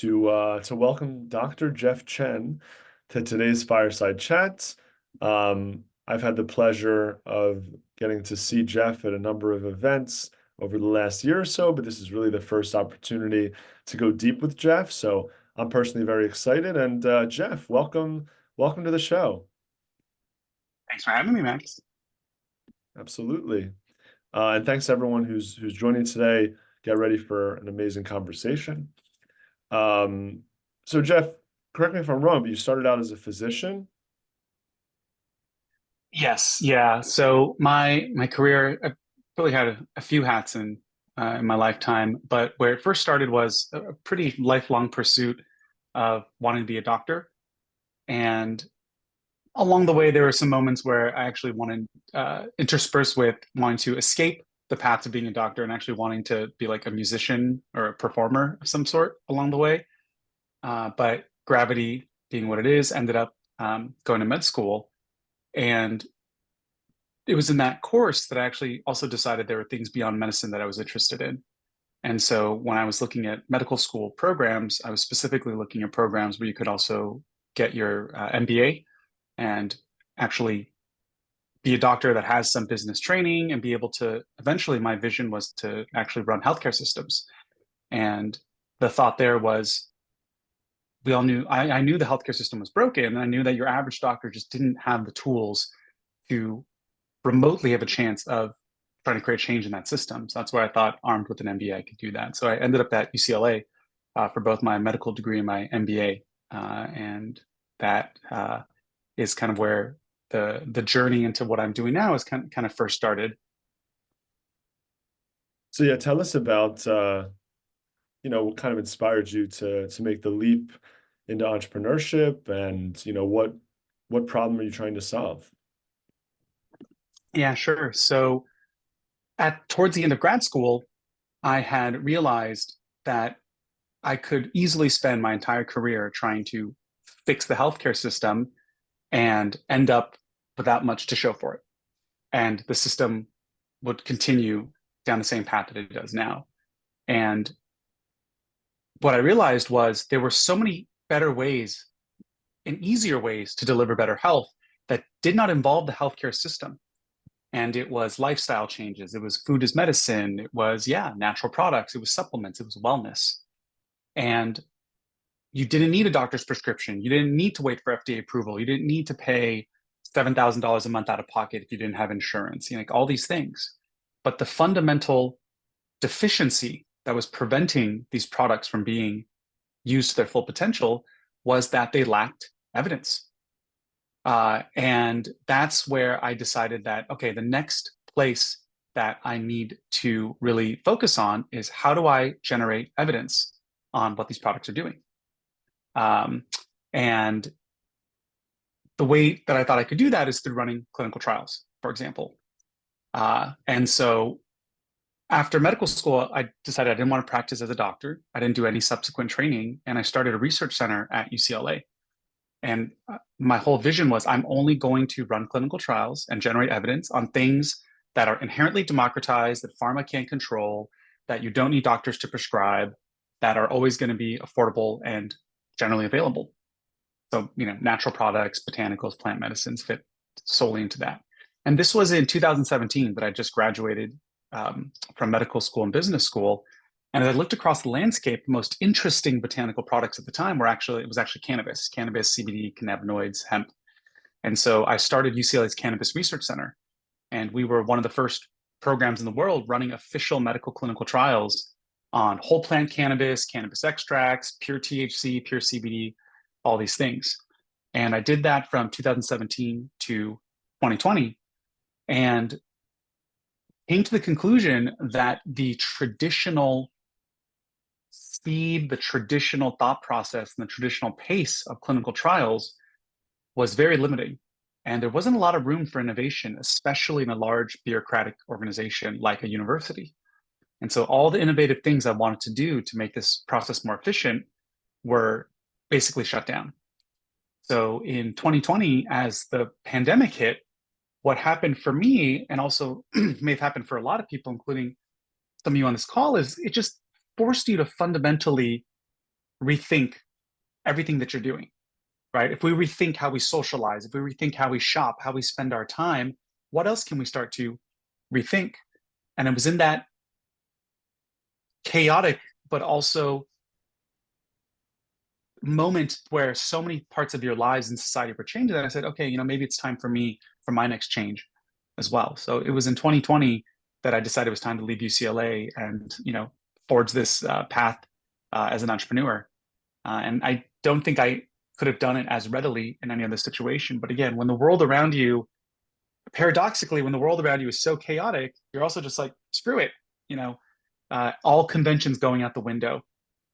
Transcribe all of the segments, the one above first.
to welcome Dr. Jeff Chen to today's fireside chat. I've had the pleasure of getting to see Jeff at a number of events over the last year or so, but this is really the first opportunity to go deep with Jeff. So I'm personally very excited. And Jeff, welcome to the show. Thanks for having me, Max. Absolutely. And thanks to everyone who's joining today. Get ready for an amazing conversation. So Jeff, correct me if I'm wrong, but you started out as a physician. Yes, yeah. So my career, I've really had a few hats in my lifetime, but where it first started was a pretty lifelong pursuit of wanting to be a doctor. And along the way, there were some moments where I actually wanted interspersed with wanting to escape the path of being a doctor and actually wanting to be like a musician or a performer of some sort along the way. But gravity being what it is, ended up going to med school. And it was in that course that I actually also decided there were things beyond medicine that I was interested in. And so when I was looking at medical school programs, I was specifically looking at programs where you could also get your MBA and actually be a doctor that has some business training and be able to eventually, my vision was to actually run healthcare systems. And the thought there was, we all knew, I knew the healthcare system was broken, and I knew that your average doctor just didn't have the tools to remotely have a chance of trying to create change in that system. So that's where I thought, armed with an MBA, I could do that. So I ended up at UCLA for both my medical degree and my MBA, and that is kind of where the journey into what I'm doing now is kind of first started. So yeah, tell us about what kind of inspired you to make the leap into entrepreneurship, and what problem are you trying to solve? Yeah, sure. So at towards the end of grad school, I had realized that I could easily spend my entire career trying to fix the healthcare system and end up without much to show for it. And the system would continue down the same path that it does now. And what I realized was there were so many better ways and easier ways to deliver better health that did not involve the healthcare system. And it was lifestyle changes, it was food as medicine, it was, yeah, natural products, it was supplements, it was wellness. And you didn't need a doctor's prescription. You didn't need to wait for FDA approval. You didn't need to pay $7,000 a month out of pocket if you didn't have insurance, like all these things. But the fundamental deficiency that was preventing these products from being used to their full potential was that they lacked evidence. And that's where I decided that, okay, the next place that I need to really focus on is how do I generate evidence on what these products are doing? And the way that I thought I could do that is through running clinical trials, for example. And so after medical school, I decided I didn't want to practice as a doctor. I didn't do any subsequent training, and I started a research center at UCLA. And my whole vision was I'm only going to run clinical trials and generate evidence on things that are inherently democratized, that pharma can't control, that you don't need doctors to prescribe, that are always going to be affordable and generally available. So, natural products, botanicals, plant medicines fit solely into that. And this was in 2017 that I just graduated from medical school and business school. And as I looked across the landscape, the most interesting botanical products at the time it was actually cannabis, CBD, cannabinoids, hemp. And so I started UCLA's Cannabis Research Center. And we were one of the first programs in the world running official medical clinical trials on whole plant cannabis, cannabis extracts, pure THC, pure CBD, all these things. And I did that from 2017 to 2020 and came to the conclusion that the traditional speed, the traditional thought process, and the traditional pace of clinical trials was very limiting. And there wasn't a lot of room for innovation, especially in a large bureaucratic organization like a university. And so all the innovative things I wanted to do to make this process more efficient were basically shut down. So in 2020, as the pandemic hit, what happened for me, and also may have happened for a lot of people, including some of you on this call, is it just forced you to fundamentally rethink everything that you're doing, right? If we rethink how we socialize, if we rethink how we shop, how we spend our time, what else can we start to rethink? And it was in that chaotic, but also moment where so many parts of your lives and society were changing that I said, okay, maybe it's time for me for my next change as well. So it was in 2020 that I decided it was time to leave UCLA and, forge this path as an entrepreneur. And I don't think I could have done it as readily in any other situation. But again, when the world around you, paradoxically, when the world around you is so chaotic, you're also just like, screw it. All conventions going out the window.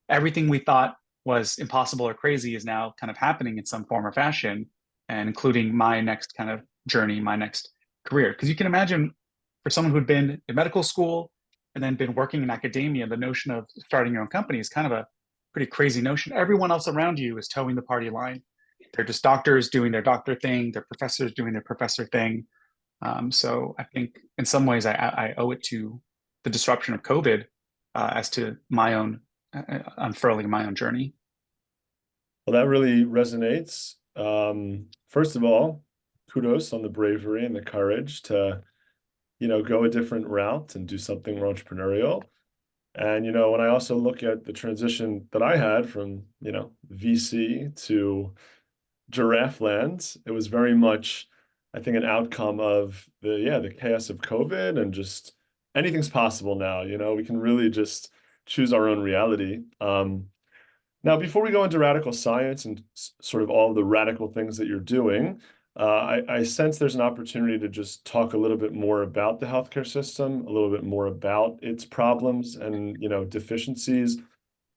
Everything we thought was impossible or crazy is now kind of happening in some form or fashion, and including my next kind of journey, my next career. Because you can imagine for someone who'd been in medical school and then been working in academia, the notion of starting your own company is kind of a pretty crazy notion. Everyone else around you is towing the party line. They're just doctors doing their doctor thing, they're professors doing their professor thing. So I think in some ways I owe it to the disruption of COVID as to my own unfurling my own journey. Well, that really resonates. First of all, kudos on the bravery and the courage to, go a different route and do something more entrepreneurial. And, when I also look at the transition that I had from, VC to giraffe land, it was very much, I think, an outcome of the chaos of COVID and just anything's possible now. We can really just choose our own reality. Now, before we go into radical science and sort of all the radical things that you're doing, I sense there's an opportunity to just talk a little bit more about the healthcare system, a little bit more about its problems and, deficiencies.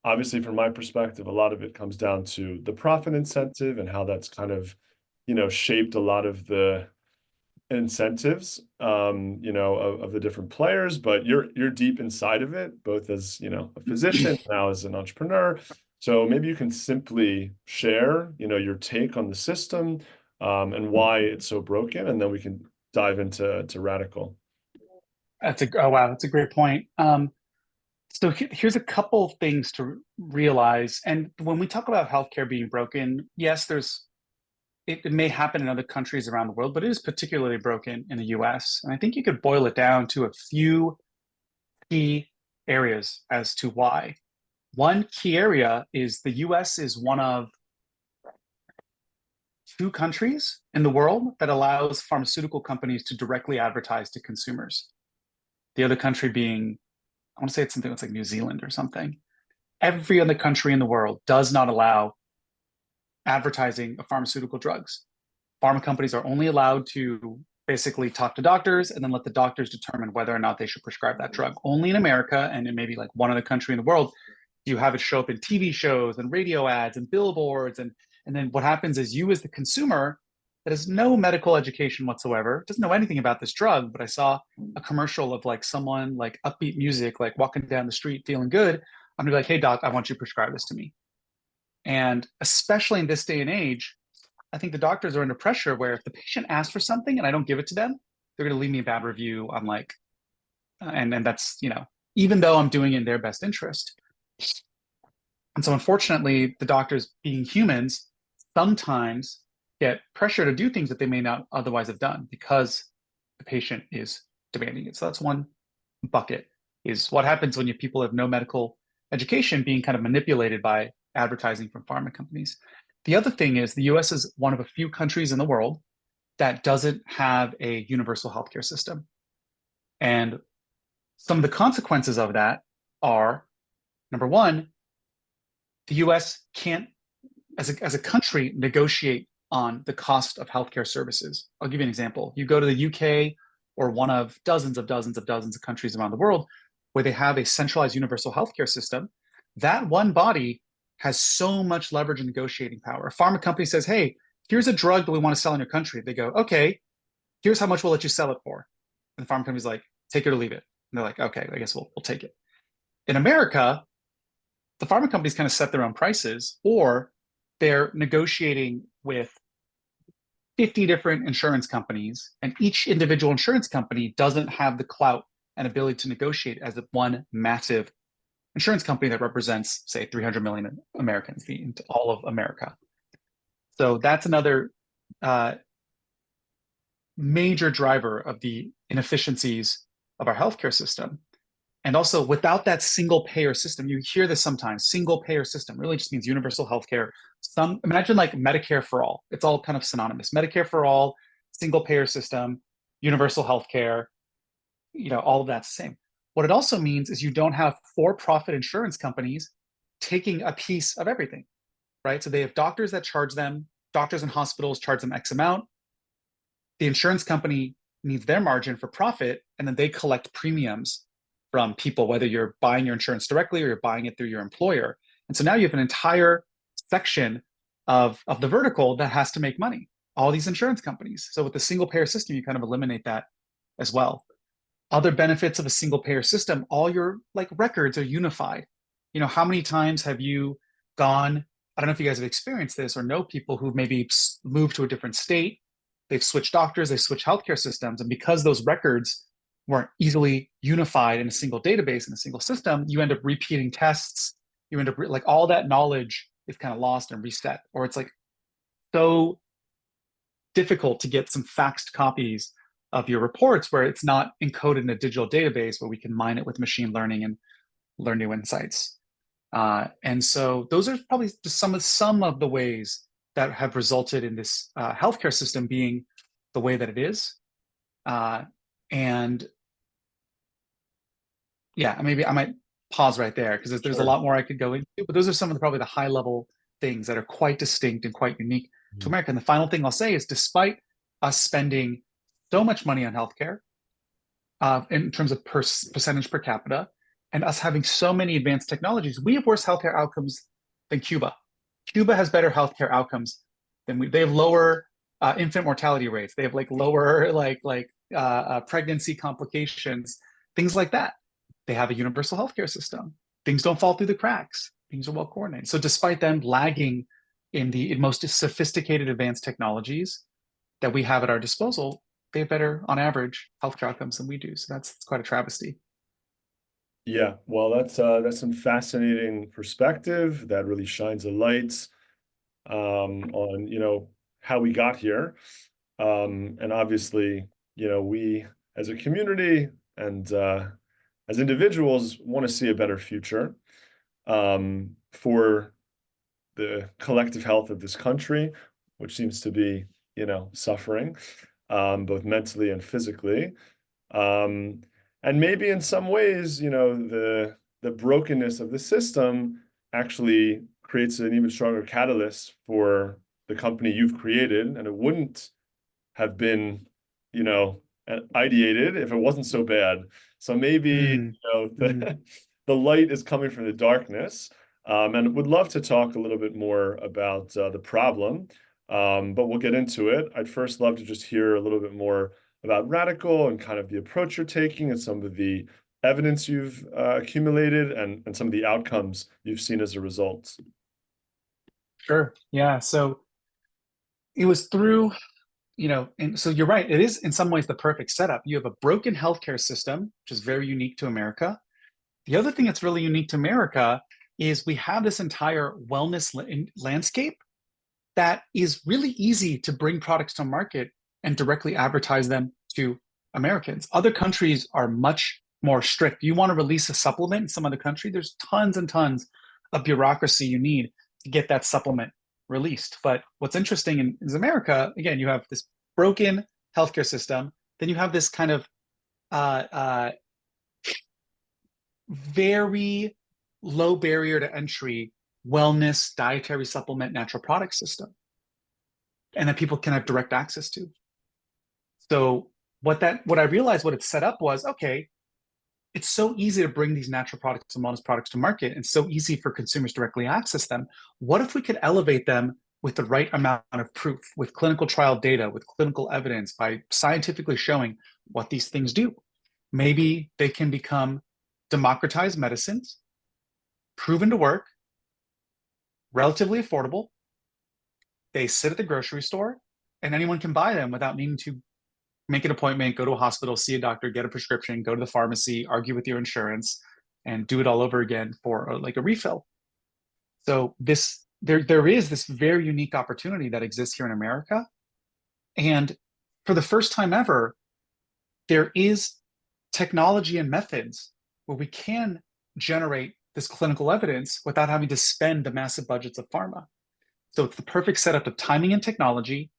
Obviously, from my perspective, a lot of it comes down to the profit incentive and how that's kind of, shaped a lot of the incentives, of the different players. But you're deep inside of it, both as, a physician, now as an entrepreneur. So maybe you can simply share, your take on the system, and why it's so broken, and then we can dive into radical. Oh wow, that's a great point. So here's a couple of things to realize. And when we talk about healthcare being broken, yes, it may happen in other countries around the world, but it is particularly broken in the US. And I think you could boil it down to a few key areas as to why. One key area is the US is one of two countries in the world that allows pharmaceutical companies to directly advertise to consumers. The other country being, I want to say it's something that's like New Zealand or something. Every other country in the world does not allow advertising of pharmaceutical drugs. Pharma companies are only allowed to basically talk to doctors and then let the doctors determine whether or not they should prescribe that drug. Only in America and in maybe like one other country in the world, you have it show up in TV shows and radio ads and billboards. And then what happens is you as the consumer that has no medical education whatsoever, doesn't know anything about this drug, but I saw a commercial of like someone like upbeat music, like walking down the street feeling good. I'm gonna be like, hey doc, I want you to prescribe this to me. And especially in this day and age, I think the doctors are under pressure where if the patient asks for something and I don't give it to them, they're going to leave me a bad review. I'm like, and that's, even though I'm doing it in their best interest. And so unfortunately, the doctors being humans sometimes get pressure to do things that they may not otherwise have done because the patient is demanding it. So that's one bucket is what happens when people have no medical education being kind of manipulated by advertising from pharma companies. The other thing is the US is one of a few countries in the world that doesn't have a universal healthcare system. And some of the consequences of that are, number one, the US can't, as a country, negotiate on the cost of healthcare services. I'll give you an example. You go to the UK or one of dozens of countries around the world where they have a centralized universal healthcare system. That one body has so much leverage and negotiating power. A pharma company says, hey, here's a drug that we want to sell in your country. They go, okay, here's how much we'll let you sell it for. And the pharma company's like, take it or leave it. And they're like, okay, I guess we'll take it. In America, the pharma companies kind of set their own prices, or they're negotiating with 50 different insurance companies, and each individual insurance company doesn't have the clout and ability to negotiate as one massive insurance company that represents, say, 300 million Americans, all of America. So that's another major driver of the inefficiencies of our healthcare system. And also, without that single payer system, you hear this sometimes, single payer system really just means universal healthcare. Imagine like Medicare for all. It's all kind of synonymous. Medicare for all, single payer system, universal healthcare, all of that's the same. What it also means is you don't have for-profit insurance companies taking a piece of everything, right? So they have doctors that charge them, doctors and hospitals charge them X amount. The insurance company needs their margin for profit, and then they collect premiums from people, whether you're buying your insurance directly or you're buying it through your employer. And so now you have an entire section of the vertical that has to make money, all these insurance companies. So with the single payer system, you kind of eliminate that as well. Other benefits of a single payer system, all your like records are unified. How many times have you gone, I don't know if you guys have experienced this or know people who've maybe moved to a different state, they've switched doctors, they've switched healthcare systems, and because those records weren't easily unified in a single database, in a single system, you end up repeating tests. You end up like all that knowledge is kind of lost and reset, or it's like so difficult to get some faxed copies of your reports where it's not encoded in a digital database where we can mine it with machine learning and learn new insights. And so those are probably just some of the ways that have resulted in this healthcare system being the way that it is. And yeah, maybe I might pause right there because there's a Sure. lot more I could go into, but those are some of probably the high level things that are quite distinct and quite unique to America. And the final thing I'll say is despite us spending so much money on healthcare in terms of percentage per capita, and us having so many advanced technologies, we have worse healthcare outcomes than Cuba. Cuba has better healthcare outcomes than we. They have lower infant mortality rates. They have like lower pregnancy complications, things like that. They have a universal healthcare system. Things don't fall through the cracks. Things are well coordinated. So despite them lagging in the most sophisticated advanced technologies that we have at our disposal, they have better, on average, healthcare outcomes than we do. So that's quite a travesty. Yeah, well, that's some fascinating perspective that really shines a light on, how we got here. And obviously, we as a community and as individuals want to see a better future for the collective health of this country, which seems to be, suffering both mentally and physically. Um, and maybe in some ways, the brokenness of the system actually creates an even stronger catalyst for the company you've created, and it wouldn't have been, ideated if it wasn't so bad. So maybe, Mm, mm. the light is coming from the darkness. And would love to talk a little bit more about the problem, but we'll get into it. I'd first love to just hear a little bit more about Radicle and kind of the approach you're taking and some of the evidence you've accumulated and some of the outcomes you've seen as a result. Sure. Yeah. So it was through, and so you're right. It is in some ways the perfect setup. You have a broken healthcare system, which is very unique to America. The other thing that's really unique to America is we have this entire wellness landscape that is really easy to bring products to market and directly advertise them to Americans. Other countries are much more strict. You want to release a supplement in some other country, there's tons and tons of bureaucracy you need to get that supplement released. But what's interesting is America, again, you have this broken healthcare system, then you have this kind of very low barrier to entry wellness, dietary supplement, natural product system, and that people can have direct access to. So what I realized what it set up was, okay, it's so easy to bring these natural products and wellness products to market and so easy for consumers to directly access them. What if we could elevate them with the right amount of proof, with clinical trial data, with clinical evidence, by scientifically showing what these things do? Maybe they can become democratized medicines, proven to work, relatively affordable. They sit at the grocery store and anyone can buy them without needing to make an appointment, go to a hospital, see a doctor, get a prescription, go to the pharmacy, argue with your insurance. and do it all over again for like a refill. So there is this very unique opportunity that exists here in America. And for the first time ever, there is technology and methods where we can generate this clinical evidence without having to spend the massive budgets of pharma. So it's the perfect setup of timing and technology,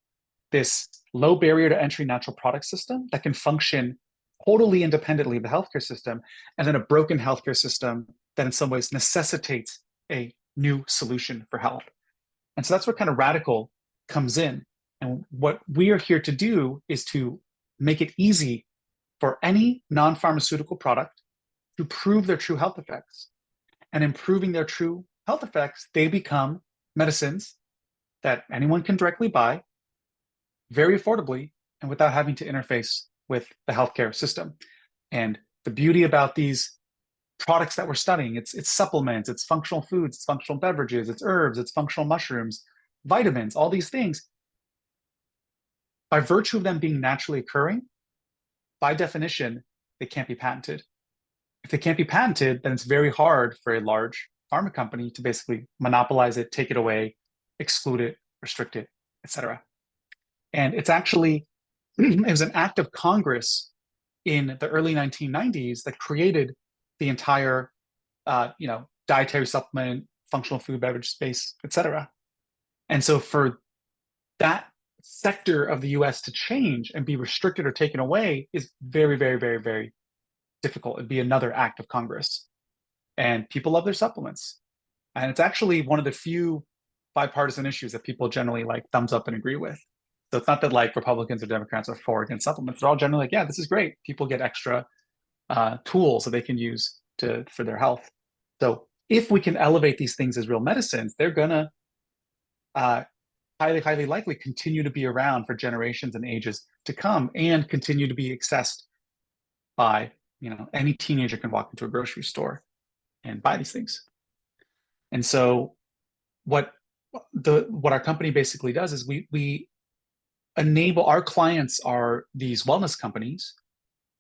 this low barrier to entry natural product system that can function totally independently of the healthcare system, and then a broken healthcare system that in some ways necessitates a new solution for health. And so that's where kind of Radicle comes in. And what we are here to do is to make it easy for any non-pharmaceutical product to prove their true health effects. And improving their true health effects, they become medicines that anyone can directly buy very affordably and without having to interface with the healthcare system. And the beauty about these products that we're studying, it's supplements, it's functional foods, it's functional beverages, it's herbs, it's functional mushrooms, vitamins, all these things. By virtue of them being naturally occurring, by definition, they can't be patented. If they can't be patented, then it's very hard for a large pharma company to basically monopolize it, take it away, exclude it, restrict it, etc. And it's actually, it was an act of Congress in the early 1990s that created the entire, dietary supplement, functional food, beverage space, etc. And so for that sector of the US to change and be restricted or taken away is very, very, very, very difficult. It'd be another act of Congress. And people love their supplements. And it's actually one of the few bipartisan issues that people generally like thumbs up and agree with. So it's not that like Republicans or Democrats are for or against supplements. They're all generally like, yeah, this is great. People get extra tools that they can use for their health. So if we can elevate these things as real medicines, they're gonna highly, highly likely continue to be around for generations and ages to come and continue to be accessed by, any teenager can walk into a grocery store and buy these things. And so what our company basically does is we enable our clients are these wellness companies.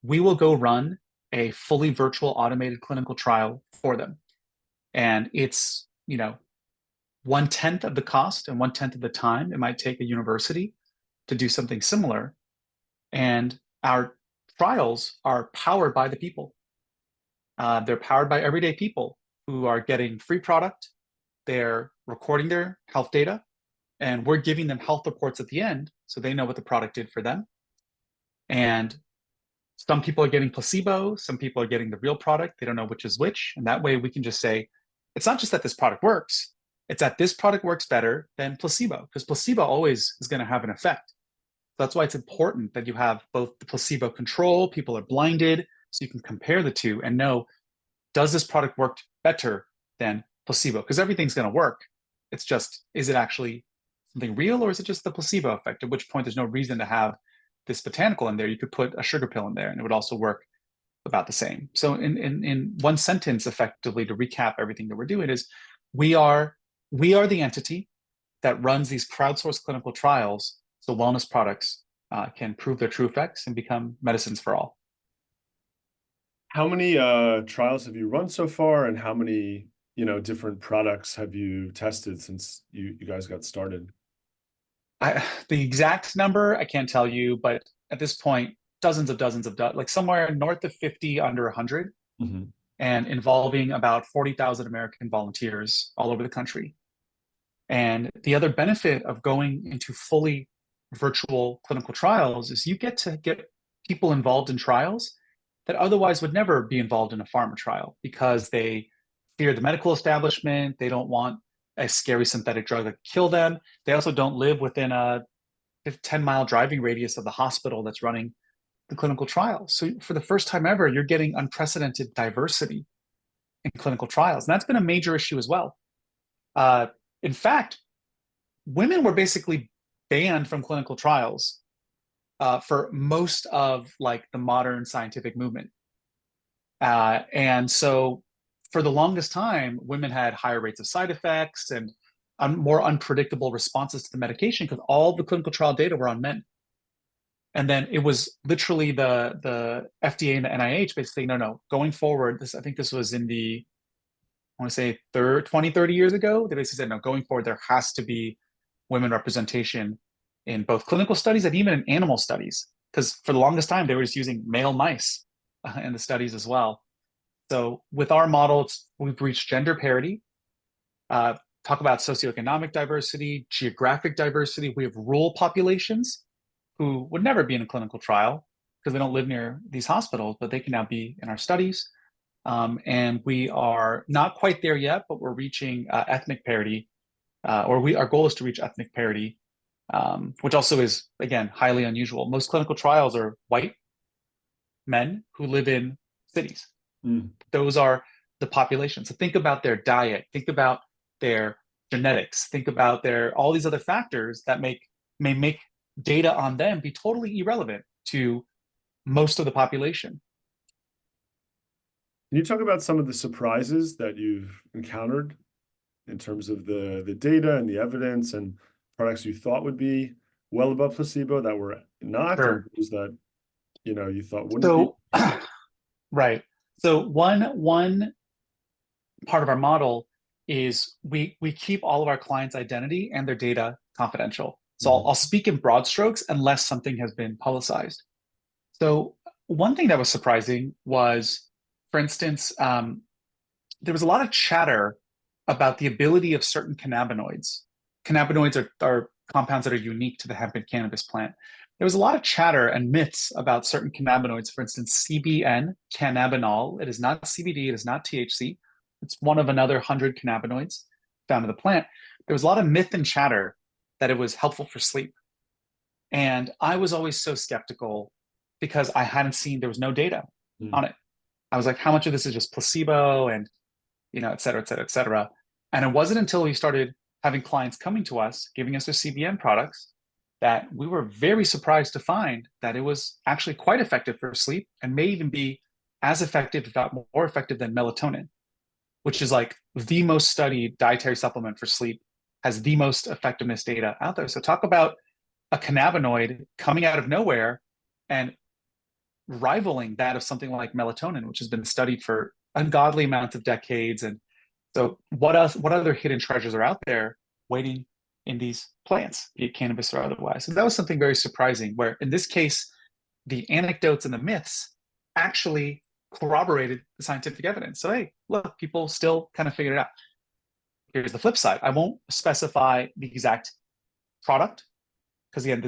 We will go run a fully virtual automated clinical trial for them. And it's, 1/10 of the cost and 1/10 of the time it might take a university to do something similar. And our trials are powered by the people. They're powered by everyday people who are getting free product. They're recording their health data, and we're giving them health reports at the end so they know what the product did for them. And some people are getting placebo, some people are getting the real product. They don't know which is which. And that way we can just say, it's not just that this product works, it's that this product works better than placebo, because placebo always is going to have an effect. So that's why it's important that you have both the placebo control, people are blinded, so you can compare the two and know, does this product work better than placebo? Because everything's going to work. It's just, is it actually something real or is it just the placebo effect? At which point there's no reason to have this botanical in there. You could put a sugar pill in there and it would also work about the same. So in one sentence, effectively, to recap everything that we're doing is we are the entity that runs these crowdsourced clinical trials so wellness products can prove their true effects and become medicines for all. How many trials have you run so far, and how many, different products have you tested since you guys got started? The exact number I can't tell you, but at this point, dozens of like somewhere north of 50, under 100, Mm-hmm. and involving about 40,000 American volunteers all over the country. And the other benefit of going into fully virtual clinical trials is you get to get people involved in trials that otherwise would never be involved in a pharma trial because they fear the medical establishment. They don't want a scary synthetic drug that could kill them. They also don't live within a 10-mile driving radius of the hospital that's running the clinical trial. So for the first time ever, you're getting unprecedented diversity in clinical trials. And that's been a major issue as well. In fact, women were basically banned from clinical trials for most of like the modern scientific movement. And so for the longest time, women had higher rates of side effects and more unpredictable responses to the medication because all the clinical trial data were on men. And then it was literally the FDA and the NIH basically, no, going forward, I think this was in the, I want to say 20, 30 years ago, they basically said, no, going forward, there has to be women representation in both clinical studies and even in animal studies. Because for the longest time, they were just using male mice in the studies as well. So with our model, we've reached gender parity. Talk about socioeconomic diversity, geographic diversity. We have rural populations who would never be in a clinical trial because they don't live near these hospitals, but they can now be in our studies. And we are not quite there yet, but we're reaching ethnic parity, our goal is to reach ethnic parity, which also is, again, highly unusual. Most clinical trials are white men who live in cities. Those are the population. So think about their diet, think about their genetics, think about all these other factors that may make data on them be totally irrelevant to most of the population. Can you talk about some of the surprises that you've encountered in terms of the data and the evidence and products you thought would be well above placebo that were not, Sure. and those that you thought wouldn't So, be? right. So one part of our model is we keep all of our clients' identity and their data confidential. So I'll speak in broad strokes unless something has been publicized. So one thing that was surprising was, for instance, there was a lot of chatter about the ability of certain cannabinoids. Cannabinoids are compounds that are unique to the hemp and cannabis plant. There was a lot of chatter and myths about certain cannabinoids. For instance, CBN, cannabinol. It is not CBD. It is not THC. It's one of another 100 cannabinoids found in the plant. There was a lot of myth and chatter that it was helpful for sleep. And I was always so skeptical because I hadn't seen, there was no data on it. I was like, how much of this is just placebo and, et cetera, et cetera, et cetera. And it wasn't until we started having clients coming to us, giving us their CBN products, that we were very surprised to find that it was actually quite effective for sleep and may even be as effective, if not more effective than melatonin, which is like the most studied dietary supplement for sleep, has the most effectiveness data out there. So talk about a cannabinoid coming out of nowhere and rivaling that of something like melatonin, which has been studied for ungodly amounts of decades. And so what other hidden treasures are out there waiting in these plants, be it cannabis or otherwise? So that was something very surprising, where in this case, the anecdotes and the myths actually corroborated the scientific evidence. So, hey, look, people still kind of figured it out. Here's the flip side. I won't specify the exact product because again,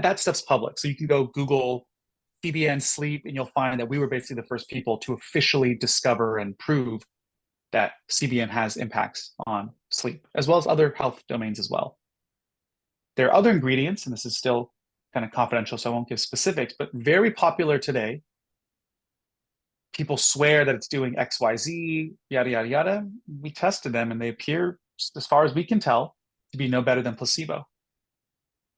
that stuff's public. So you can go Google CBN sleep and you'll find that we were basically the first people to officially discover and prove that CBN has impacts on sleep, as well as other health domains as well. There are other ingredients, and this is still kind of confidential, so I won't give specifics, but very popular today. People swear that it's doing XYZ, yada, yada, yada. We tested them and they appear, as far as we can tell, to be no better than placebo.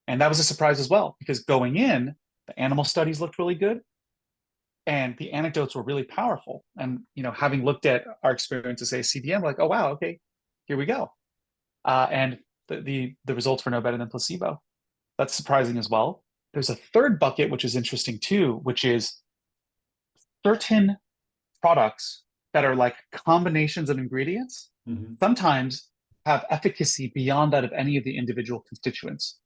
And that was a surprise as well, because going in, the animal studies looked really good and the anecdotes were really powerful. And, having looked at our experience as say CBN, we're like, oh, wow, okay, here we go. And the results were no better than placebo. That's surprising as well. There's a third bucket, which is interesting too, which is certain products that are like combinations of ingredients sometimes have efficacy beyond that of any of the individual constituents.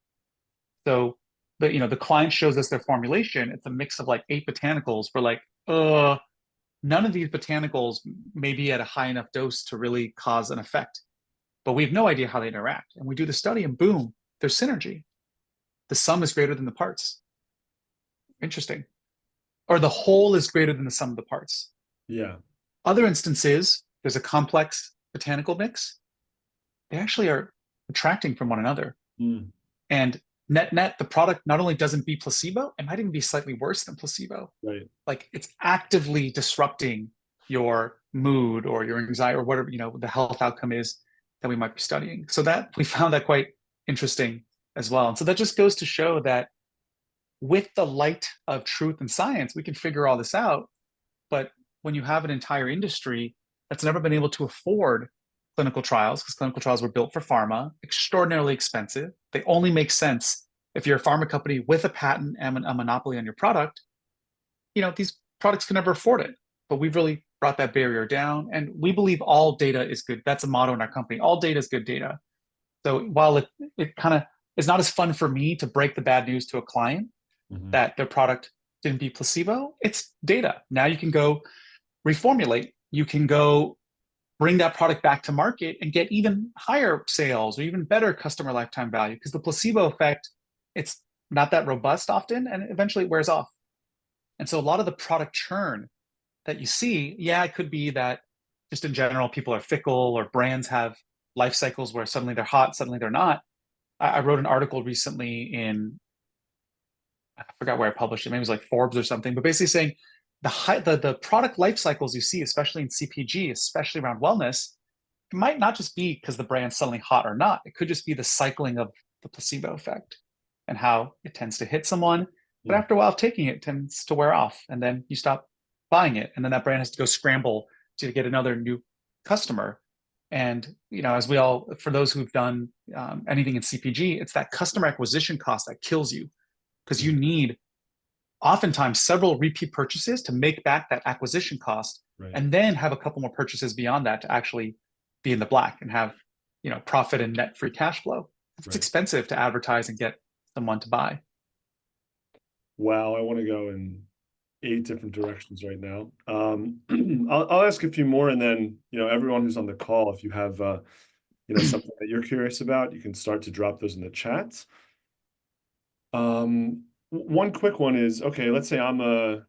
So the client shows us their formulation. It's a mix of like 8 botanicals. We're like, none of these botanicals may be at a high enough dose to really cause an effect, but we have no idea how they interact. And we do the study and boom, there's synergy. The sum is greater than the parts. Interesting. Or the whole is greater than the sum of the parts. Yeah. Other instances, there's a complex botanical mix. They actually are attracting from one another. And net, the product not only doesn't beat placebo, it might even be slightly worse than placebo. Right. Like it's actively disrupting your mood or your anxiety or whatever, the health outcome is that we might be studying. So that we found that quite interesting as well. And so that just goes to show that with the light of truth and science, we can figure all this out. But when you have an entire industry that's never been able to afford clinical trials, because clinical trials were built for pharma, extraordinarily expensive, they only make sense if you're a pharma company with a patent and a monopoly on your product, these products can never afford it. But we've really brought that barrier down. And we believe all data is good. That's a motto in our company. All data is good data. So while it kind of is not as fun for me to break the bad news to a client Mhm. that their product didn't beat placebo, it's data. Now you can go reformulate. You can go bring that product back to market and get even higher sales or even better customer lifetime value because the placebo effect, it's not that robust often and eventually it wears off. And so a lot of the product churn that you see, yeah, it could be that just in general, people are fickle or brands have life cycles where suddenly they're hot, suddenly they're not. I wrote an article recently in, I forgot where I published it, maybe it was like Forbes or something, but basically saying the product life cycles you see, especially in CPG, especially around wellness, it might not just be because the brand's suddenly hot or not. It could just be the cycling of the placebo effect and how it tends to hit someone. But Yeah. after a while of taking it, it tends to wear off. And then you stop buying it. And then that brand has to go scramble to get another new customer. And, as we all, for those who've done anything in CPG, it's that customer acquisition cost that kills you because you Mhm. need oftentimes several repeat purchases to make back that acquisition cost Right. and then have a couple more purchases beyond that to actually be in the black and have profit and net free cash flow. It's Right. expensive to advertise and get someone to buy. Wow, I want to go in 8 different directions right now. I'll ask a few more, and then everyone who's on the call, if you have something that you're curious about, you can start to drop those in the chat. One quick one is, okay, let's say I'm a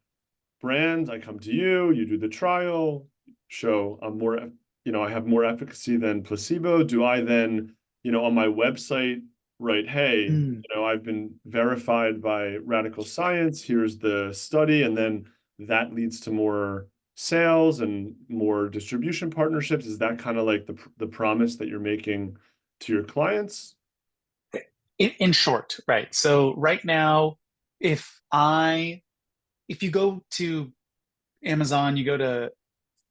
brand, I come to you, you do the trial, show I'm more, I have more efficacy than placebo. Do I then, on my website write, hey, Mm. I've been verified by Radicle Science, here's the study, and then that leads to more sales and more distribution partnerships? Is that kind of like the promise that you're making to your clients? In short, right? So right now, if I if you go to Amazon, you go to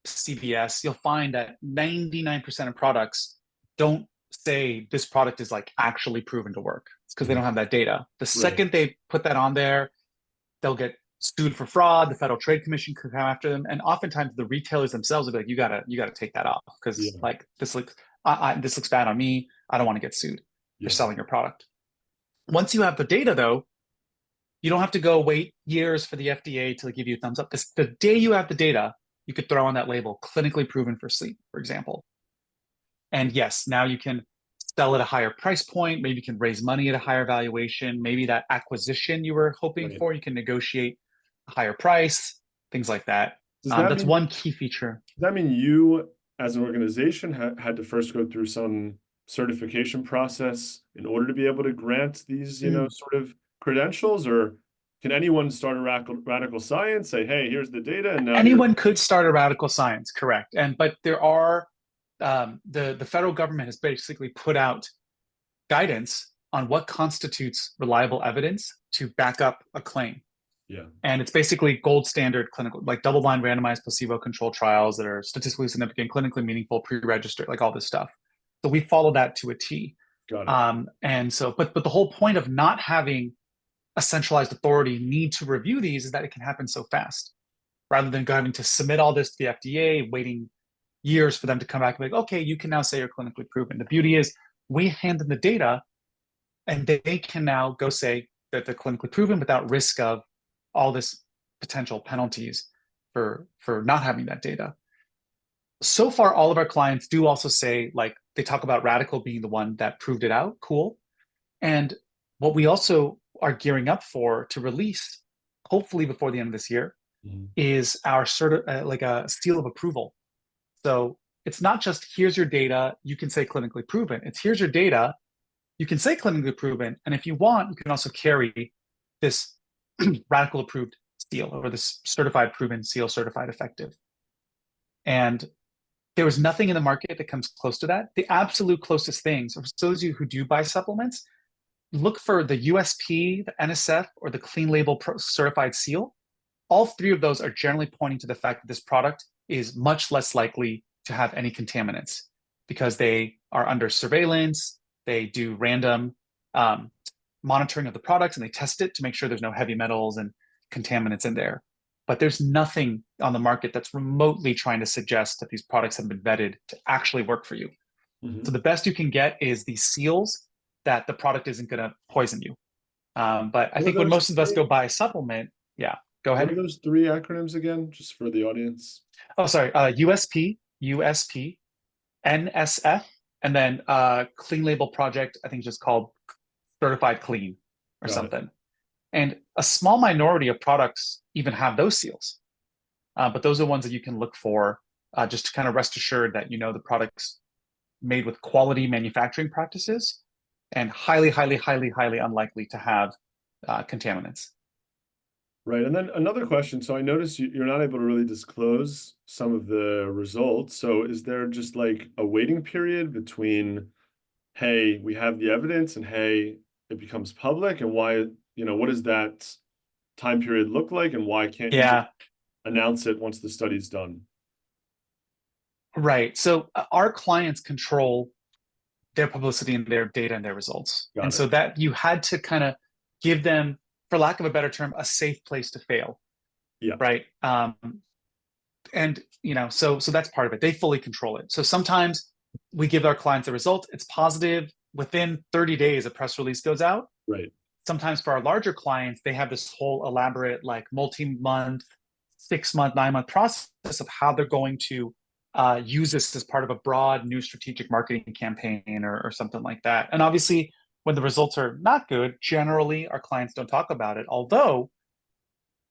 CVS, you'll find that 99% of products don't say this product is like actually proven to work. It's because they Mhm. don't have that data. The Right. second they put that on there, they'll get sued for fraud. The Federal Trade Commission could come after them, and oftentimes the retailers themselves will be like, "You gotta take that off because Yeah. like this looks bad on me. I don't want to get sued for Yeah. selling your product." Once you have the data, though, you don't have to go wait years for the FDA to give you a thumbs up. The day you have the data, you could throw on that label, clinically proven for sleep, for example. And yes, now you can sell at a higher price point. Maybe you can raise money at a higher valuation. Maybe that acquisition you were hoping Right. for, you can negotiate a higher price, things like that. Does that That's mean one key feature. Does that mean you, as an organization, had to first go through some certification process in order to be able to grant these, Mm. sort of credentials? Or can anyone start a radical science, say, hey, here's the data, and now you're Anyone could start a radical science, correct? But there are the federal government has basically put out guidance on what constitutes reliable evidence to back up a claim. yeah, And it's basically gold standard clinical, like double blind randomized placebo controlled trials that are statistically significant, clinically meaningful, pre registered, like all this stuff. So we follow that to a T. got it. And so, but the whole point of not having a centralized authority need to review these is that it can happen so fast rather than having to submit all this to the FDA, waiting years for them to come back and be like, okay, you can now say you're clinically proven. The beauty is we hand them the data and they can now go say that they're clinically proven without risk of all this potential penalties for not having that data. So far, all of our clients do also say, like, they talk about Radicle being the one that proved it out. Cool. And what we also are gearing up for to release, hopefully before the end of this year, Mhm. is our like a seal of approval. So it's not just here's your data, you can say clinically proven. It's here's your data, you can say clinically proven, and if you want, you can also carry this radical approved seal or this certified proven seal, certified effective. And there was nothing in the market that comes close to that. The absolute closest things, for those of you who do buy supplements, look for the USP, the NSF, or the Clean Label Certified Seal. All three of those are generally pointing to the fact that this product is much less likely to have any contaminants because they are under surveillance. They do random monitoring of the products and they test it to make sure there's no heavy metals and contaminants in there. But there's nothing on the market that's remotely trying to suggest that these products have been vetted to actually work for you. So Hmm. the best you can get is these seals that the product isn't going to poison you. But I What are think when those most of us three? go buy a supplement, yeah, go What are ahead. those three acronyms again, just for the audience? Oh, sorry. USP, NSF, and then Clean Label Project, I think just called Certified Clean or Got it. something. And a small minority of products even have those seals. But those are ones that you can look for just to kind of rest assured that you know the product's made with quality manufacturing practices and highly, highly, highly, highly unlikely to have contaminants. Right. And then another question. So I noticed you're not able to really disclose some of the results. So is there just like a waiting period between, hey, we have the evidence and hey, it becomes public? And why, what does that time period look like? And why can't you just Yeah, announce it once the study's done? right. So our clients control their publicity and their data and their results. And Got it. so that you had to kind of give them, for lack of a better term, a safe place to fail, Yeah. right? And so that's part of it. They fully control it. So sometimes we give our clients a result, it's positive. Within 30 days, a press release goes out. Right. Sometimes for our larger clients, they have this whole elaborate, like multi-month, 6-month, 9-month process of how they're going to use this as part of a broad new strategic marketing campaign or something like that. And obviously, when the results are not good, generally our clients don't talk about it. Although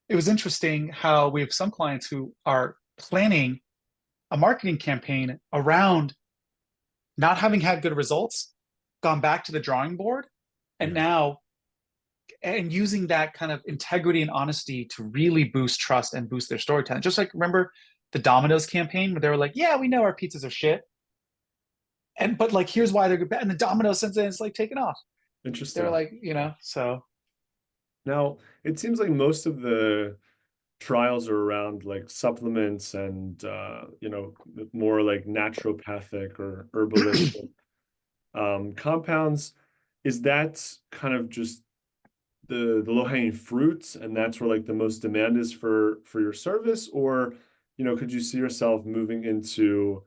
it was interesting how we have some clients who are planning a marketing campaign around not having had good results, gone back to the drawing board, and Right. now and using that kind of integrity and honesty to really boost trust and boost their storytelling. Just like remember the Domino's campaign where they were like, "Yeah, we know our pizzas are shit," and but like here's why they're good. And the Domino's since then it's like taken off. They're Interesting. like, so Now, it seems like most of the trials are around like supplements and more like naturopathic or herbalistic compounds. Is that kind of just the low-hanging fruits and that's where like the most demand is for your service? Or, could you see yourself moving into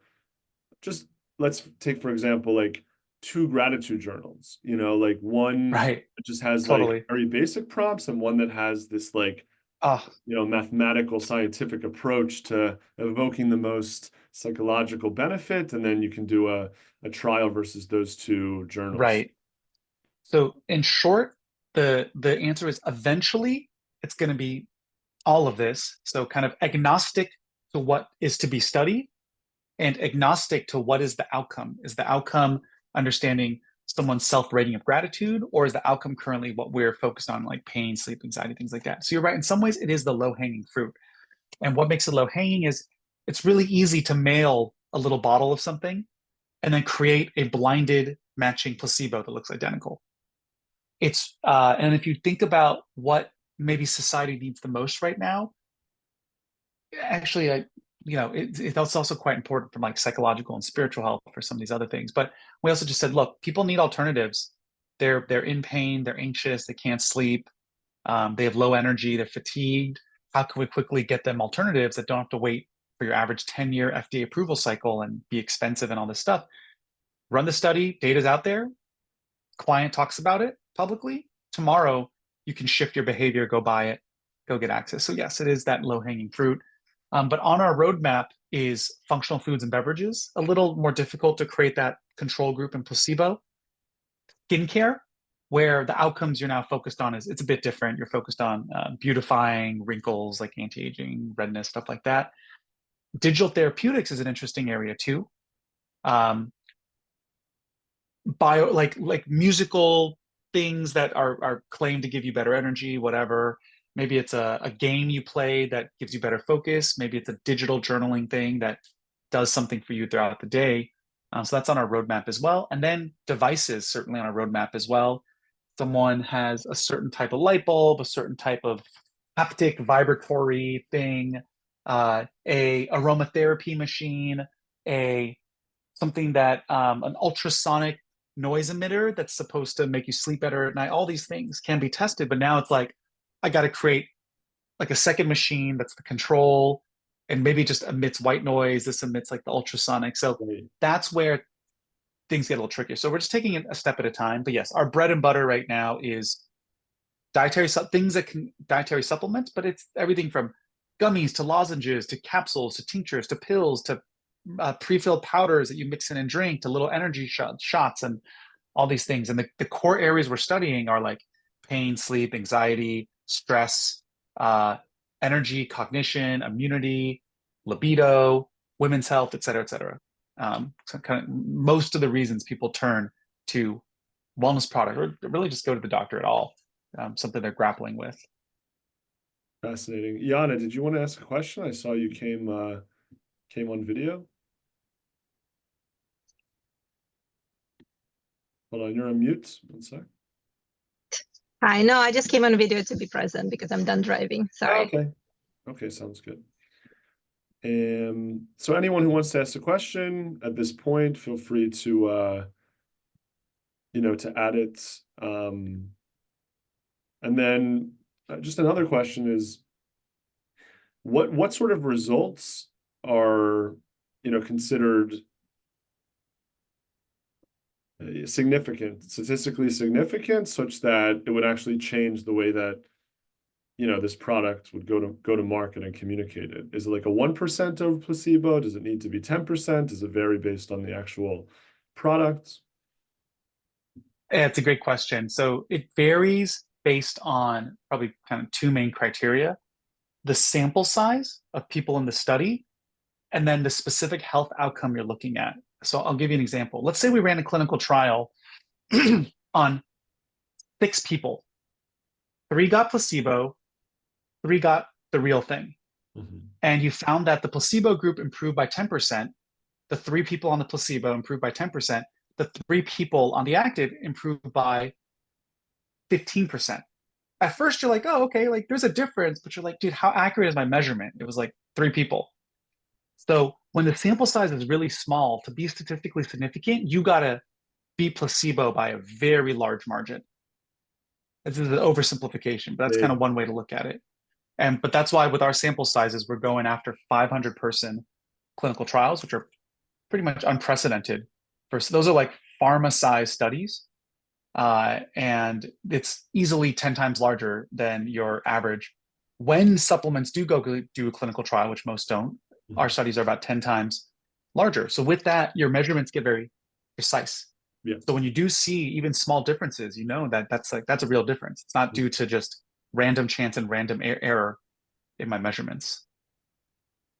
just let's take for example like two gratitude journals, like one right, that just has like totally. very basic prompts and one that has this like Oh, mathematical scientific approach to evoking the most psychological benefit, and then you can do a trial versus those two journals. right. So in short, the answer is eventually it's going to be all of this. So kind of agnostic to what is to be studied and agnostic to what is the outcome. Is the outcome understanding someone's self-rating of gratitude, or is the outcome currently what we're focused on, like pain, sleep, anxiety, things like that? So you're right. In some ways, it is the low-hanging fruit. And what makes it low-hanging is it's really easy to mail a little bottle of something and then create a blinded matching placebo that looks identical. And if you think about what maybe society needs the most right now, actually, it's also quite important from like psychological and spiritual health for some of these other things. But we also just said, look, people need alternatives. They're in pain, they're anxious, they can't sleep, they have low energy, they're fatigued. How can we quickly get them alternatives that don't have to wait for your average 10-year FDA approval cycle and be expensive and all this stuff? Run the study, data's out there, client talks about it publicly. Tomorrow, you can shift your behavior, go buy it, go get access. So yes, it is that low hanging fruit. But on our roadmap is functional foods and beverages. A little more difficult to create that control group and placebo. Skincare, where the outcomes you're now focused on is it's a bit different. You're focused on beautifying wrinkles, like anti-aging, redness, stuff like that. Digital therapeutics is an interesting area too. Um, like musical things that are claimed to give you better energy, whatever. Maybe it's a game you play that gives you better focus. Maybe it's a digital journaling thing that does something for you throughout the day. So that's on our roadmap as well. And then devices certainly on our roadmap as well. Someone has a certain type of light bulb, a certain type of haptic vibratory thing, a aromatherapy machine, a something that an ultrasonic noise emitter that's supposed to make you sleep better at night. All these things can be tested, but now it's like I got to create like a second machine that's the control and maybe just emits white noise. This emits like the ultrasonic. So Right. that's where things get a little trickier. So we're just taking it a step at a time. But yes, our bread and butter right now is things that can dietary supplements, but it's everything from gummies to lozenges to capsules to tinctures to pills to pre-filled powders that you mix in and drink to little energy shots and all these things. And the core areas we're studying are like pain, sleep, anxiety, stress, uh, energy, cognition, immunity, libido, women's health, et cetera, et cetera. So kind of most of the reasons people turn to wellness product or really just go to the doctor at all, something they're grappling with. Fascinating. Yana, did you want to ask a question? I saw you came on video. Hold on, you're on mute. One sec. Hi, no, I just came on video to be present because I'm done driving. Sorry. Okay. Okay, sounds good. So anyone who wants to ask a question at this point, feel free to to add it. And then just another question is what sort of results are considered significant, statistically significant, such that it would actually change the way that this product would go to market and communicate it? Is it like a 1% of placebo? Does it need to be 10%? Does it vary based on the actual product? Yeah, it's a great question. So it varies based on probably kind of two main criteria: the sample size of people in the study, and then the specific health outcome you're looking at. So I'll give you an example. Let's say we ran a clinical trial on 6 people. 3 got placebo, 3 got the real thing. Mm-hmm. And you found that the placebo group improved by 10%, the 3 people on the placebo improved by 10%, the 3 people on the active improved by 15%. At first, you're like, oh, okay, like there's a difference, but you're like, dude, how accurate is my measurement? It was like 3 people. So when the sample size is really small, to be statistically significant, you got to beat placebo by a very large margin. This is an oversimplification, but that's kind of one way to look at it. But that's why with our sample sizes, we're going after 500-person clinical trials, which are pretty much unprecedented. Those are like pharma-sized studies, and it's easily 10 times larger than your average. When supplements do go do a clinical trial, which most don't, our studies are about 10 times larger. So with that, your measurements get very precise. Yeah. So when you do see even small differences, you know that that's a real difference. It's not due to just random chance and random error in my measurements.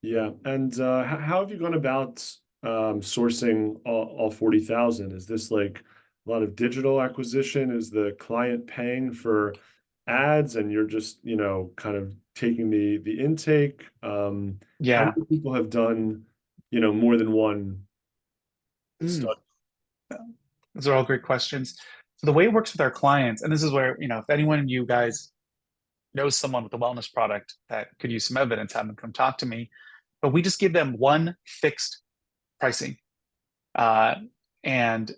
Yeah. And how have you gone about sourcing all 40,000? Is this like a lot of digital acquisition? Is the client paying for ads and you're just, kind of taking the intake? How Yeah. many people have done, more than one study? Those are all great questions. So the way it works with our clients, and this is where, if anyone of you guys knows someone with a wellness product that could use some evidence, have them come talk to me. But we just give them one fixed pricing. And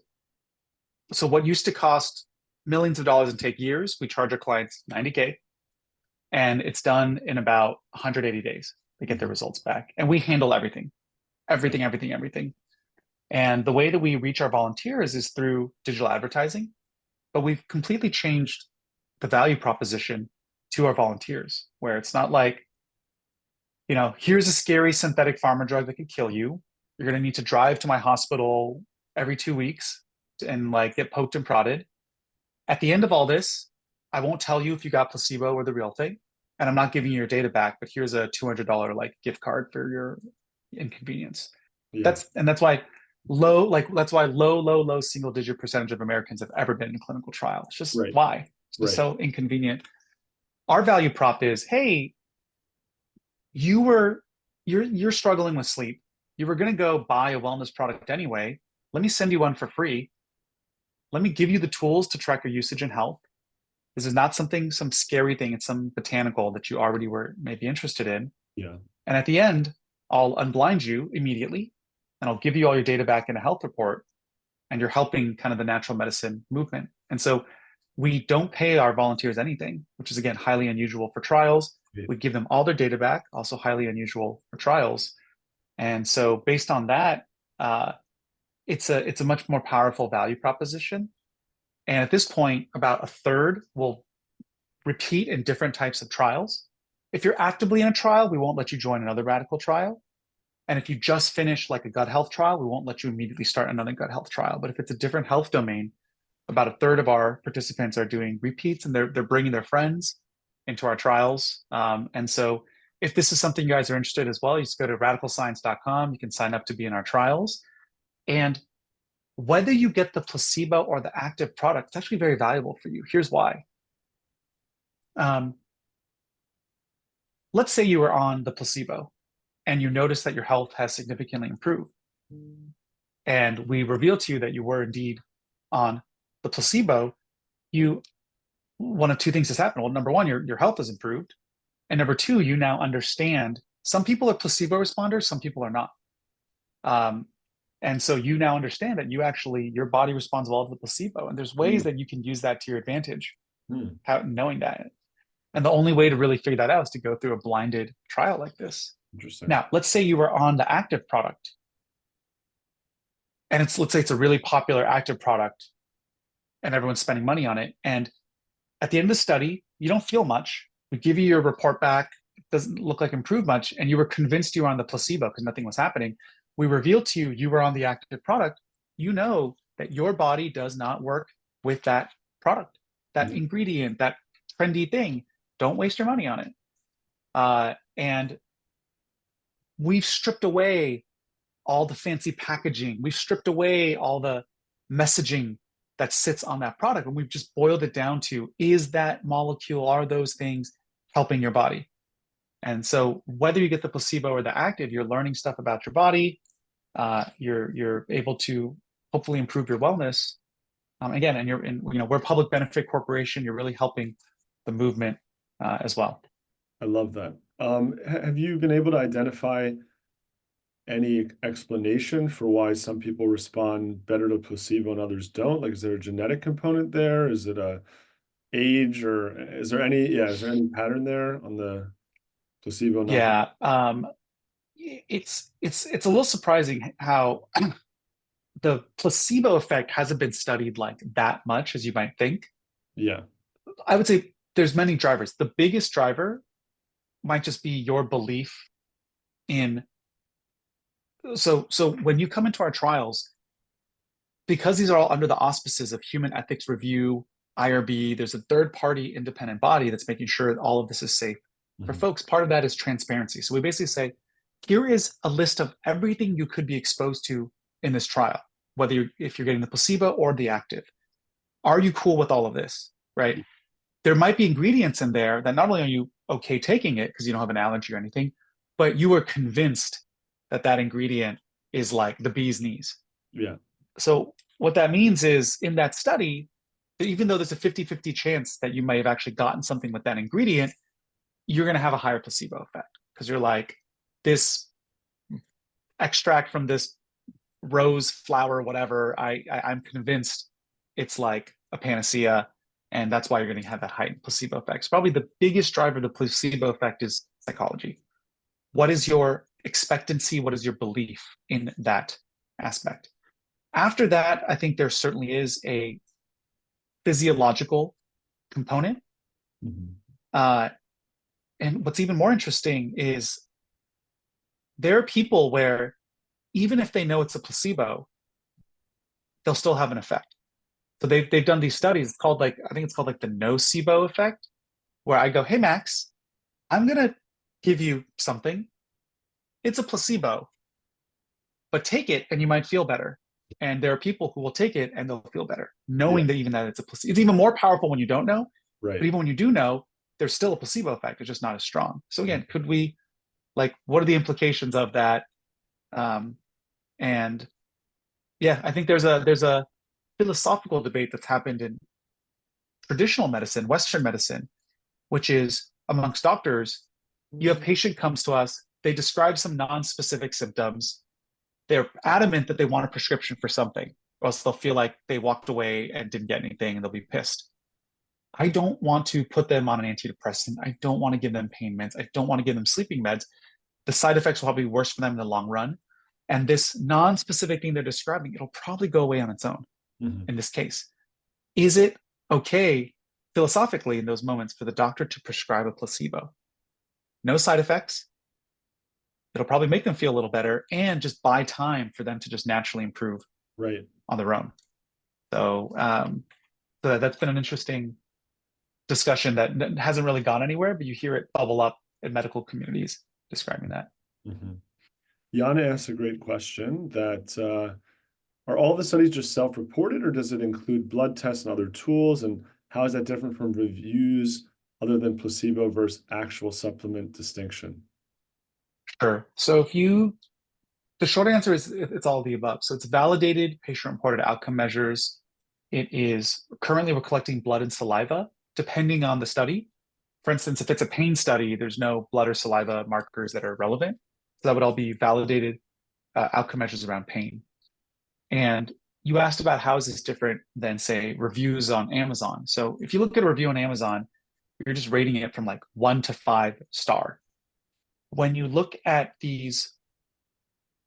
so what used to cost millions of dollars and take years, we charge our clients $90K. And it's done in about 180 days. They get their results back. And we handle everything. And the way that we reach our volunteers is through digital advertising. But we've completely changed the value proposition to our volunteers, where it's not like, here's a scary synthetic pharma drug that could kill you. You're going to need to drive to my hospital every 2 weeks and like get poked and prodded. At the end of all this, I won't tell you if you got placebo or the real thing. And I'm not giving you your data back, but here's a $200 like gift card for your inconvenience. Yeah. That's why low single digit percentage of Americans have ever been in a clinical trial. It's just why? It's just so inconvenient. Our value prop is, hey, you're struggling with sleep. You were going to go buy a wellness product anyway. Let me send you one for free. Let me give you the tools to track your usage and health. This is not some scary thing. It's some botanical that you already were maybe interested in. Yeah. And at the end, I'll unblind you immediately and I'll give you all your data back in a health report. and you're helping kind of the natural medicine movement. And so we don't pay our volunteers anything, which is, again, highly unusual for trials. Yeah. We give them all their data back, also highly unusual for trials. And so based on that, it's a much more powerful value proposition. And at this point, about a third will repeat in different types of trials. If you're actively in a trial, we won't let you join another radical trial. And if you just finish like a gut health trial, we won't let you immediately start another gut health trial. But if it's a different health domain, about a third of our participants are doing repeats, and they're bringing their friends into our trials. And so if this is something you guys are interested in as well, you just go to radicalscience.com. You can sign up to be in our trials. And whether you get the placebo or the active product, it's actually very valuable for you. Here's why. Let's say you were on the placebo and you notice that your health has significantly improved. And we reveal to you that you were indeed on the placebo. One of two things has happened. Well, number one, your health has improved. And number two, you now understand some people are placebo responders, some people are not. And so you now understand that your body responds well to the placebo. And there's ways that you can use that to your advantage, knowing that. And the only way to really figure that out is to go through a blinded trial like this. Interesting. Now, let's say you were on the active product. And let's say it's a really popular active product and everyone's spending money on it. And at the end of the study, you don't feel much. We give you your report back. It doesn't look like improved much. And you were convinced you were on the placebo because nothing was happening. We reveal to you were on the active product. You know that your body does not work with that product, that ingredient, that trendy thing. Don't waste your money on it. And we've stripped away all the fancy packaging. We've stripped away all the messaging that sits on that product. And we've just boiled it down to, is that molecule, are those things helping your body? And so whether you get the placebo or the active, you're learning stuff about your body. You're able to hopefully improve your wellness. Again, and we're a public benefit corporation. You're really helping the movement as well. I love that. Have you been able to identify any explanation for why some people respond better to placebo and others don't? Like, is there a genetic component there? Is it a age, or is there any pattern there on the placebo? Yeah. It's a little surprising how the placebo effect hasn't been studied like that much as you might think. Yeah. I would say there's many drivers. The biggest driver might just be your belief in. So when you come into our trials, because these are all under the auspices of Human Ethics Review, IRB, there's a third-party independent body that's making sure that all of this is safe for folks. Part of that is transparency. So we basically say, here is a list of everything you could be exposed to in this trial, if you're getting the placebo or the active. Are you cool with all of this, right? There might be ingredients in there that not only are you okay taking it because you don't have an allergy or anything, but you are convinced that ingredient is like the bee's knees. Yeah. So what that means is in that study, even though there's a 50-50 chance that you may have actually gotten something with that ingredient, you're going to have a higher placebo effect because you're like, this extract from this rose flower, whatever, I'm convinced it's like a panacea, and that's why you're going to have that heightened placebo effect. So probably the biggest driver of the placebo effect is psychology. What is your expectancy? What is your belief in that aspect? After that, I think there certainly is a physiological component. And what's even more interesting is there are people where even if they know it's a placebo, they'll still have an effect. So they've done these studies called I think it's called the nocebo effect, where I go, hey, Max, I'm going to give you something. It's a placebo, but take it and you might feel better. And there are people who will take it and they'll feel better, knowing that it's a placebo. It's even more powerful when you don't know. Right. But even when you do know, there's still a placebo effect. It's just not as strong. So again, could we, what are the implications of that? And yeah, I think there's a philosophical debate that's happened in traditional medicine, Western medicine, which is amongst doctors. You have patient comes to us, they describe some non-specific symptoms. They're adamant that they want a prescription for something. or else they'll feel like they walked away and didn't get anything and they'll be pissed. I don't want to put them on an antidepressant. I don't want to give them pain meds. I don't want to give them sleeping meds. The side effects will probably be worse for them in the long run. And this non-specific thing they're describing, it'll probably go away on its own in this case. Is it okay philosophically in those moments for the doctor to prescribe a placebo? No side effects. It'll probably make them feel a little better and just buy time for them to just naturally improve on their own. So, so that's been an interesting discussion that hasn't really gone anywhere, but you hear it bubble up in medical communities describing that. Yana asks a great question that are all the studies just self-reported, or does it include blood tests and other tools? And how is that different from reviews other than placebo versus actual supplement distinction? Sure. So the short answer is it's all of the above. So it's validated patient-reported outcome measures. It is currently we're collecting blood and saliva depending on the study. For instance, if it's a pain study, there's no blood or saliva markers that are relevant. So that would all be validated outcome measures around pain. And you asked about how is this different than, say, reviews on Amazon. So if you look at a review on Amazon, you're just rating it from like 1 to 5 star. When you look at these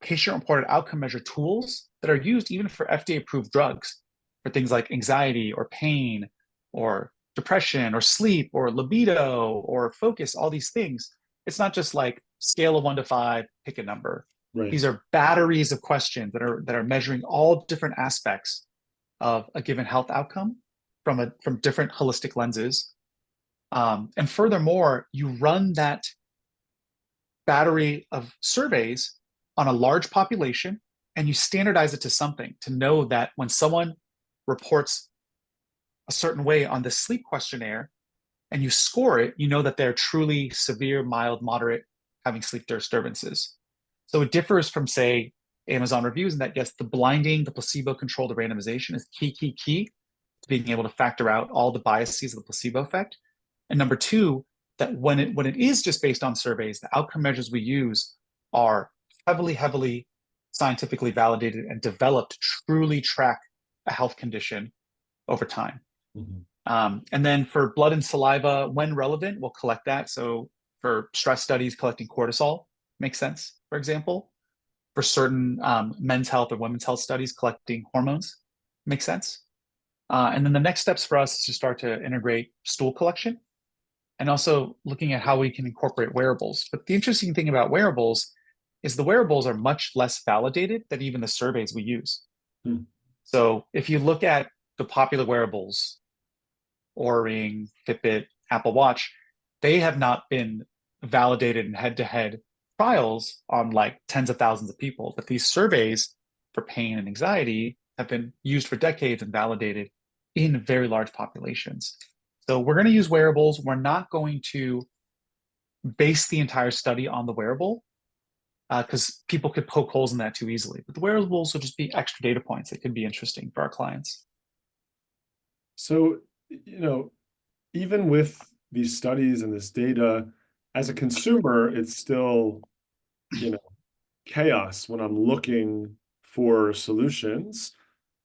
patient-reported outcome measure tools that are used even for FDA-approved drugs for things like anxiety or pain or depression or sleep or libido or focus, all these things, it's not just like scale of 1 to 5, pick a number. These are batteries of questions that are measuring all different aspects of a given health outcome from different holistic lenses. And furthermore, you run that battery of surveys on a large population and you standardize it to something to know that when someone reports a certain way on the sleep questionnaire and you score it, you know that they're truly severe, mild, moderate, having sleep disturbances. So it differs from, say, Amazon reviews in that, yes, the blinding, the placebo-controlled randomization is key to being able to factor out all the biases of the placebo effect. And number two, that when it is just based on surveys, the outcome measures we use are heavily scientifically validated and developed to truly track a health condition over time. And then for blood and saliva, when relevant, we'll collect that. So for stress studies, collecting cortisol makes sense, for example. For certain men's health or women's health studies, collecting hormones makes sense. And then the next steps for us is to start to integrate stool collection and also looking at how we can incorporate wearables. But the interesting thing about wearables is the wearables are much less validated than even the surveys we use. So if you look at the popular wearables, Oura Ring, Fitbit, Apple Watch, they have not been validated in head-to-head trials on like tens of thousands of people. But these surveys for pain and anxiety have been used for decades and validated in very large populations. So we're going to use wearables. We're not going to base the entire study on the wearable because people could poke holes in that too easily. But the wearables will just be extra data points that could be interesting for our clients. So, even with these studies and this data, as a consumer, it's still, chaos when I'm looking for solutions.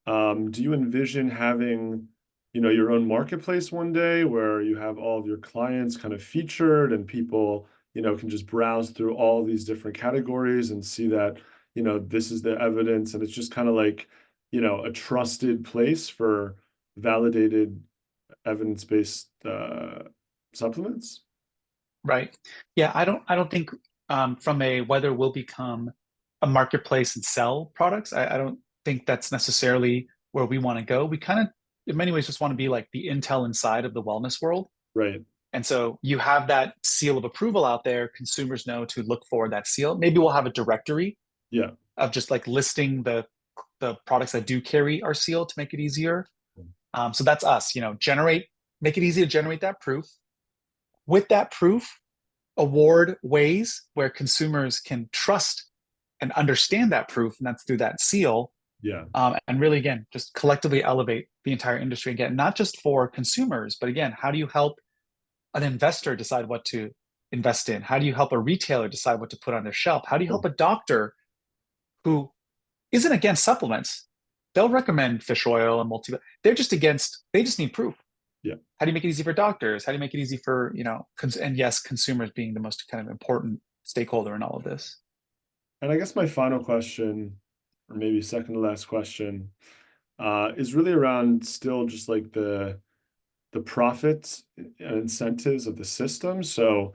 Do you envision having, your own marketplace one day where you have all of your clients kind of featured and people, can just browse through all these different categories and see that, this is the evidence, and it's just kind of like, a trusted place for validated evidence-based supplements? Right. Yeah, I don't think from a whether we'll become a marketplace and sell products, I don't think that's necessarily where we want to go. We kind of, in many ways, just want to be like the Intel inside of the wellness world. Right. And so you have that seal of approval out there. Consumers know to look for that seal. Maybe we'll have a directory of just like listing the products that do carry our seal to make it easier. So that's us, make it easy to generate that proof. With that proof, award ways where consumers can trust and understand that proof, and that's through that seal. And really, again, just collectively elevate the entire industry again, not just for consumers, but again, how do you help an investor decide what to invest in? How do you help a retailer decide what to put on their shelf? How do you help a doctor who isn't against supplements, they'll recommend fish oil and multi. They're just against. They just need proof. Yeah. How do you make it easy for doctors? How do you make it easy for, and yes, consumers being the most kind of important stakeholder in all of this. And I guess my final question, or maybe second to last question, is really around still just like the profits and incentives of the system. So,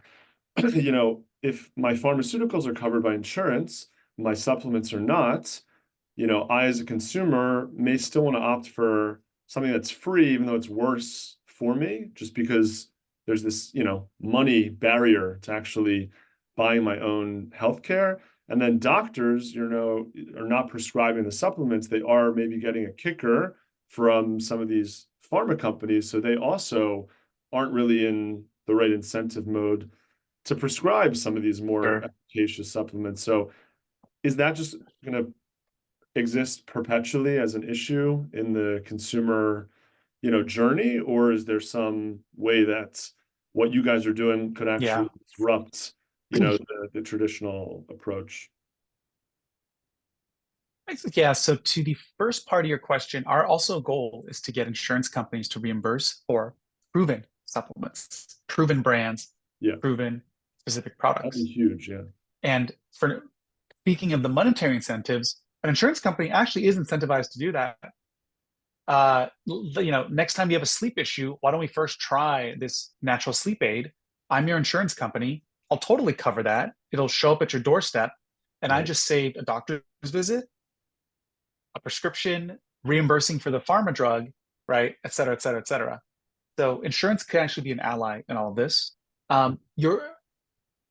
if my pharmaceuticals are covered by insurance, my supplements are not, I as a consumer may still want to opt for something that's free, even though it's worse for me, just because there's this, money barrier to actually buying my own healthcare. And then doctors, are not prescribing the supplements. They are maybe getting a kicker from some of these pharma companies. So they also aren't really in the right incentive mode to prescribe some of these more Sure. efficacious supplements. So is that just going to exist perpetually as an issue in the consumer, journey, or is there some way that what you guys are doing could Yeah. actually disrupt, the traditional approach? Yeah. So to the first part of your question, our also goal is to get insurance companies to reimburse for proven supplements, proven brands, Yeah, proven specific that'd be products. huge. Yeah. And for speaking of the monetary incentives, an insurance company actually is incentivized to do that. Next time you have a sleep issue, why don't we first try this natural sleep aid? I'm your insurance company. I'll totally cover that. It'll show up at your doorstep. And I Right. just saved a doctor's visit, a prescription, reimbursing for the pharma drug, right? Et cetera, et cetera, et cetera. So insurance can actually be an ally in all of this. And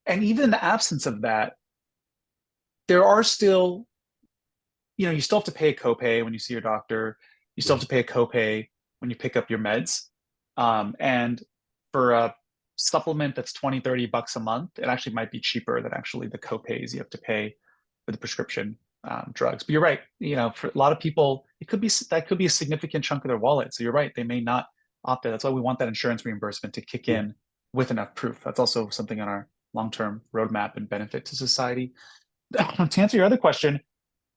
even in the absence of that, there are still, you still have to pay a copay when you see your doctor. You still have to pay a copay when you pick up your meds. And for a supplement that's 20, $30 a month, it actually might be cheaper than actually the copays you have to pay for the prescription drugs. But you're right, for a lot of people, that could be a significant chunk of their wallet. So you're right, they may not opt in. That's why we want that insurance reimbursement to kick in with enough proof. That's also something on our long-term roadmap and benefit to society. To answer your other question,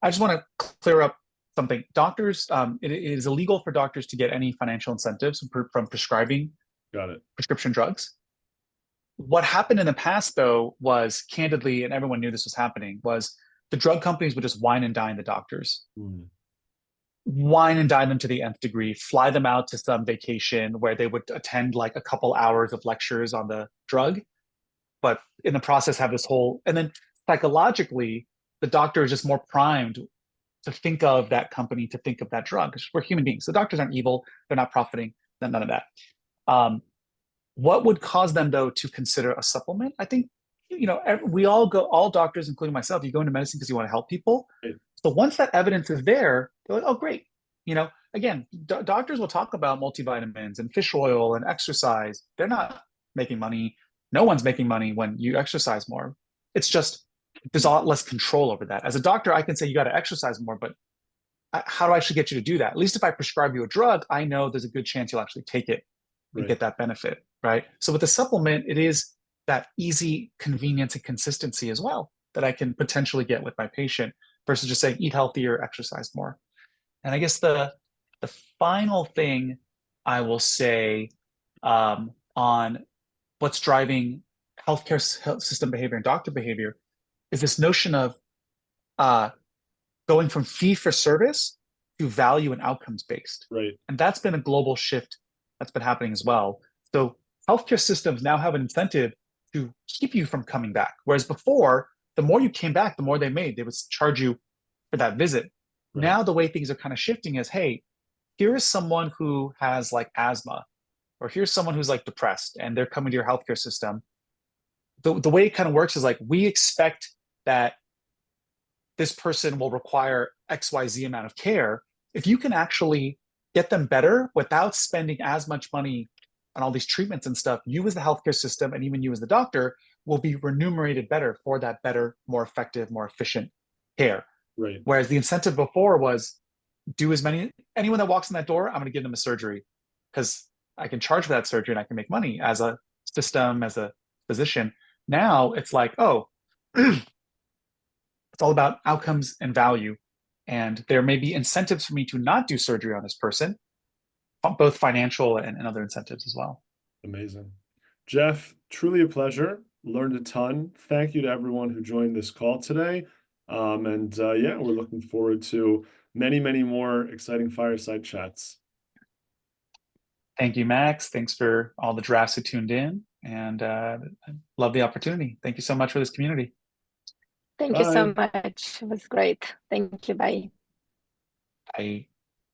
I just want to clear up something. Doctors, it is illegal for doctors to get any financial incentives from prescribing Got it. prescription drugs. What happened in the past, though, was candidly, and everyone knew this was happening, was the drug companies would just wine and dine the doctors. Wine and dine them to the nth degree, fly them out to some vacation where they would attend like a couple hours of lectures on the drug, but in the process have this whole, and then psychologically, the doctor is just more primed to think of that company, to think of that drug, because we're human beings. The doctors aren't evil. They're not profiting, none of that. What would cause them, though, to consider a supplement? I think, we all go, all doctors, including myself, you go into medicine because you want to help people. Right. So once that evidence is there, they're like, oh, great. Again, doctors will talk about multivitamins and fish oil and exercise. They're not making money. No one's making money when you exercise more. It's just, there's a lot less control over that. As a doctor, I can say you got to exercise more, but how do I actually get you to do that? At least if I prescribe you a drug, I know there's a good chance you'll actually take it and get that benefit, right? So with the supplement, it is that easy convenience and consistency as well that I can potentially get with my patient versus just saying eat healthier, exercise more. And I guess the final thing I will say on what's driving healthcare system behavior and doctor behavior is this notion of going from fee for service to value and outcomes based. Right. And that's been a global shift that's been happening as well. So healthcare systems now have an incentive to keep you from coming back. Whereas before, the more you came back, the more they made. They would charge you for that visit. Right. Now the way things are kind of shifting is, hey, here is someone who has like asthma, or here's someone who's like depressed, and they're coming to your healthcare system. The way it kind of works is like, we expect that this person will require XYZ amount of care. If you can actually get them better without spending as much money on all these treatments and stuff, you as the healthcare system and even you as the doctor will be remunerated better for that better, more effective, more efficient care. Right. Whereas the incentive before was anyone that walks in that door, I'm going to give them a surgery because I can charge for that surgery and I can make money as a system, as a physician. Now it's like, oh, it's all about outcomes and value. And there may be incentives for me to not do surgery on this person, both financial and other incentives as well. Amazing. Jeff, truly a pleasure. Learned a ton. Thank you to everyone who joined this call today. Yeah, we're looking forward to many, many more exciting fireside chats. Thank you, Max. Thanks for all the drafts who tuned in, and love the opportunity. Thank you so much for this community. Thank you so much. It was great. Thank you. Bye. Bye.